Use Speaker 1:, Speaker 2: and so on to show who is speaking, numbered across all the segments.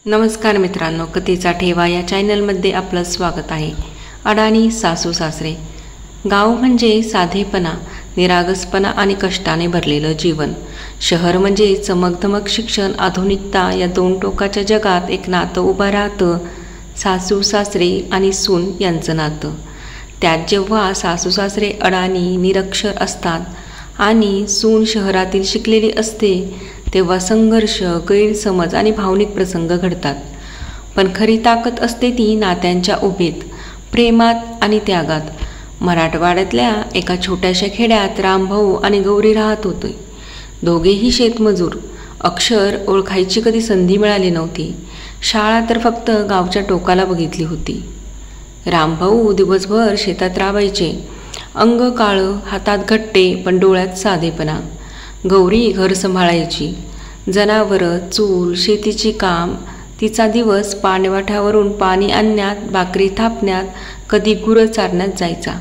Speaker 1: नमस्कार मित्रांनो, कथेचा ठेवा या चॅनलमध्ये आपलं स्वागत आहे. अडाणी सासू सासरे. गाव म्हणजे साधेपणा, निरागसपणा आणि कष्टाने भरलेलं जीवन. शहर म्हणजे चमकधमक, शिक्षण, आधुनिकता या दोन टोकाच्या जगात एक नातं उभं राहतं, सासू सासरे आणि सून यांचं नातं. त्यात जेव्हा सासू सासरे अडाणी निरक्षर असतात आणि सून शहरातील शिकलेली असते, तेव्हा संघर्ष, गैरसमज आणि भावनिक प्रसंग घडतात. पण खरी ताकद असते ती नात्यांच्या उभीत, प्रेमात आणि त्यागात. मराठवाड्यातल्या एका छोट्याशा खेड्यात रामभाऊ आणि गौरी राहत होते. दोघेही शेतमजूर. अक्षर ओळखायची कधी संधी मिळाली नव्हती. शाळा तर फक्त गावच्या टोकाला बघितली होती. रामभाऊ दिवसभर शेतात राबायचे. अंग काळं, हातात घट्टे, पण डोळ्यात साधेपणा. गौरी घर सांभाळायची. जनावरं, चूल, शेतीची काम. तिचा दिवस पाणवठ्यावरून पाणी आणण्यात, भाकरी थापण्यात, कधी गुरं चारण्यात जायचा.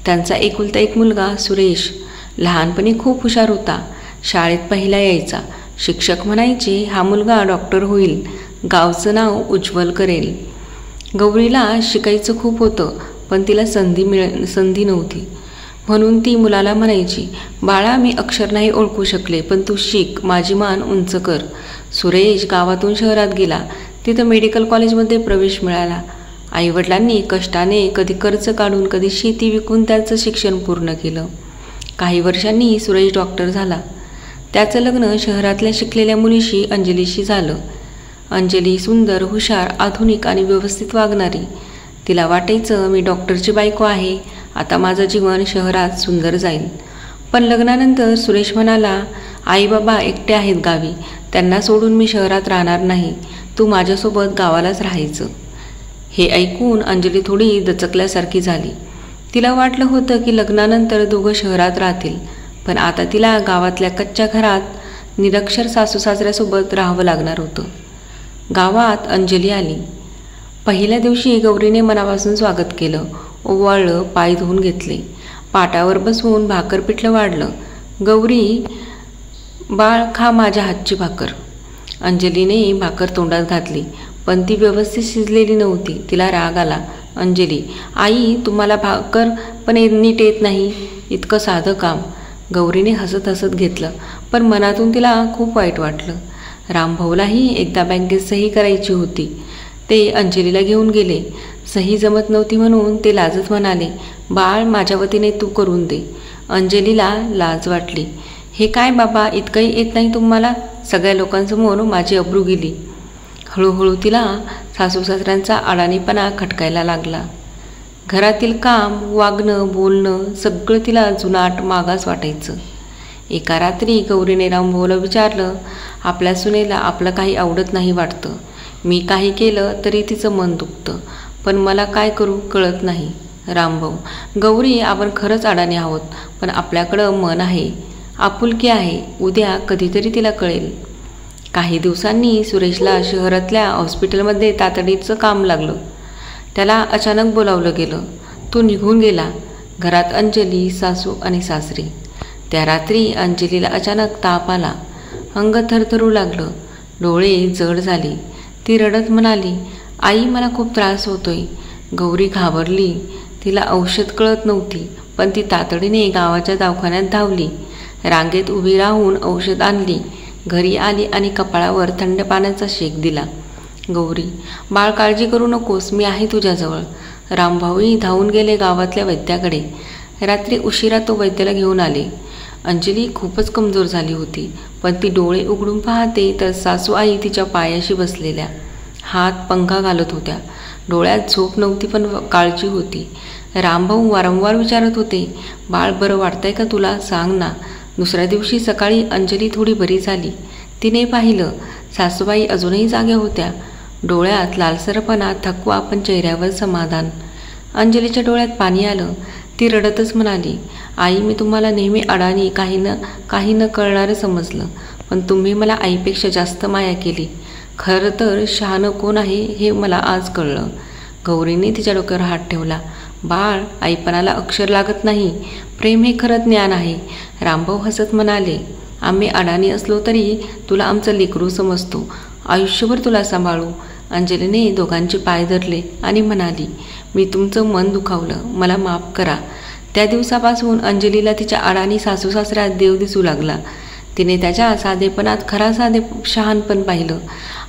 Speaker 1: त्यांचा एकुलता एक मुलगा सुरेश लहानपणी खूप हुशार होता. शाळेत पहिला यायचा. शिक्षक म्हणायचे, हा मुलगा डॉक्टर होईल, गावचं नाव उज्ज्वल करेल. गौरीला शिकायचं खूप होतं, पण तिला संधी नव्हती. म्हणून ती मुलाला म्हणायची, बाळा, मी अक्षर नाही ओळखू शकले, पण तू शिक, माझी मान उंच कर. सुरेश गावातून शहरात गेला. तिथं मेडिकल कॉलेजमध्ये प्रवेश मिळाला. आईवडिलांनी कष्टाने कधी कर्ज काढून, कधी शेती विकून त्याचं शिक्षण पूर्ण केलं. काही वर्षांनी सुरेश डॉक्टर झाला. त्याचं लग्न शहरातल्या शिकलेल्या मुलीशी, अंजलीशी झालं. अंजली सुंदर, हुशार, आधुनिक आणि व्यवस्थित वागणारी. तिला वाटायचं, मी डॉक्टरची बायको आहे, आता माझं जीवन शहरात सुंदर जाईल. पण लग्नानंतर सुरेश म्हणाला, आई बाबा एकटे आहेत गावी, त्यांना सोडून मी शहरात राहणार नाही, तू माझ्यासोबत गावालाच राहायचं. हे ऐकून अंजली थोडी दचकल्यासारखी झाली. तिला वाटलं होतं की लग्नानंतर दोघं शहरात राहतील, पण आता तिला गावातल्या कच्च्या घरात निरक्षर सासू सासऱ्यासोबत राहावं लागणार होतं. गावात अंजली आली. पहिल्या दिवशी गौरीने मनापासून स्वागत केलं. ओवाळलं, पाय धुवून घेतले, पाटावर बसवून भाकर पिठलं वाढलं. गौरी, बाळ, खा माझ्या हातची भाकर. अंजलीने भाकर तोंडात घातली, पण ती व्यवस्थित शिजलेली नव्हती. तिला राग आला. अंजली, आई, तुम्हाला भाकर पण नीट येत नाही, इतकं साधं काम. गौरीने हसत हसत घेतलं, पण मनातून तिला खूप वाईट वाटलं. रामभाऊलाही एकदा बँकेत सही करायची होती. ते अंजलीला घेऊन गेले. सही जमत नव्हती म्हणून ते लाजत म्हणाले, बाळ, माझ्या वतीने तू करून दे. अंजलीला लाज वाटली. हे काय बाबा, इतकंही येत नाही तुम्हाला? सगळ्या लोकांसमोर माझी अब्रू गेली. हळूहळू तिला सासू सासऱ्यांचा अडाणीपणा खटकायला लागला. घरातील काम, वागणं, बोलणं सगळं तिला जुनाट, मागास वाटायचं. एका रात्री गौरीने रामभाऊला विचारलं, आपल्या सुनेला आपलं काही आवडत नाही वाटतं. मी काही केलं तरी तिचं मन दुखतं, पण मला काय करू कळत नाही. रामभाऊ, गौरी, आपण खरंच अडाणी आहोत, पण आपल्याकडं मन आहे, आपुलकी आहे. उद्या कधीतरी तिला कळेल. काही दिवसांनी सुरेशला शहरातल्या हॉस्पिटलमध्ये तातडीचं काम लागलं. त्याला अचानक बोलावलं गेलं. तो निघून गेला. घरात अंजली, सासू आणि सासरे. त्या रात्री अंजलीला अचानक ताप आला. अंग थरथरू लागलं. डोळे जड झाले. ती रडत म्हणाली, आई, मला खूप त्रास होतोय. गौरी घाबरली. तिला औषध कळत नव्हती, पण ती तातडीने गावाच्या दवाखान्यात धावली. रांगेत उभी राहून औषध आणली. घरी आली आणि कपाळावर थंड पाण्याचा शेक दिला. गौरी, बाळ, काळजी करू नकोस, मी आहे तुझ्याजवळ. रामभाऊही धावून गेले गावातल्या वैद्याकडे. रात्री उशिरा तो वैद्याला घेऊन आले. अंजली खूपच कमजोर झाली होती, पण ती डोळे उघडून पाहते तर सासू आई तिच्या पायाशी बसलेल्या, हात पंखा घालत होत्या. डोळ्यात झोप नव्हती, पण काळजी होती. रामभाऊ वारंवार विचारत होते, बाळ, बरं वाटतंय का तुला? सांग ना. दुसऱ्या दिवशी सकाळी अंजली थोडी बरी झाली. तिने पाहिलं, सासूबाई अजूनही जाग्या होत्या. डोळ्यात लालसरपणा, थकवा, पण चेहऱ्यावर समाधान. अंजलीच्या डोळ्यात पाणी आलं. ती रडतच म्हणाली, आई, मी तुम्हाला नेहमी अडाणी, काही न कळणारं समजलं, पण तुम्ही मला आईपेक्षा जास्त माया केली. खरं तर शहाणं कोण आहे हे मला आज कळलं. गौरीने तिच्या डोक्यावर हात ठेवला. बाळ, आईपणाला अक्षर लागत नाही, प्रेम हे खरं ज्ञान आहे. रामभाऊ हसत म्हणाले, आम्ही अडाणी असलो तरी तुला आमचं लेकरू समजतो. आयुष्यभर तुला सांभाळू. अंजलीने दोघांचे पाय धरले आणि म्हणाली, मी तुमचं मन दुखावलं, मला माफ करा. त्या दिवसापासून अंजलीला तिच्या अडाणी सासू सासऱ्यात देव दिसू लागला. तिने त्याच्या साधेपणात खरा शहाणपण पाहिलं.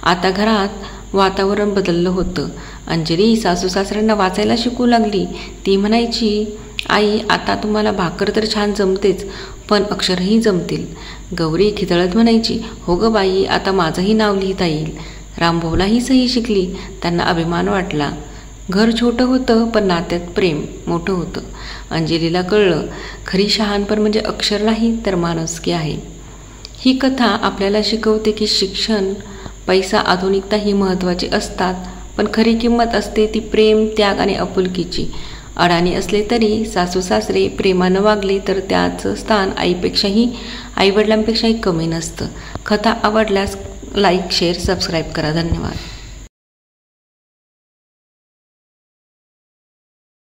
Speaker 1: आता घरात वातावरण बदललं होतं. अंजली सासू सासऱ्यांना वाचायला शिकू लागली. ती म्हणायची, आई आता तुम्हाला भाकर तर छान जमतेच, पण अक्षरही जमतील. गौरी खिदळत म्हणायची, हो ग बाई, आता माझंही नाव लिहिता येईल. रामभाऊलाही सही शिकली. त्यांना अभिमान वाटला. घर छोटं होतं, पण नात्यात प्रेम मोठं होतं. अंजलीला कळलं, खरी शहाणपण म्हणजे अक्षर नाही तर माणुसकी आहे. ही कथा आपल्याला शिकवते की शिक्षण, पैसा, आधुनिकता ही महत्त्वाची असतात, पण खरी किंमत असते ती प्रेम, त्याग आणि आपुलकीची. अडाणी असले तरी सासू सासरे प्रेमानं वागले तर त्याचं स्थान आईवडिलांपेक्षाही कमी नसतं. कथा आवडल्यास लाईक, शेअर, सबस्क्राईब करा. धन्यवाद.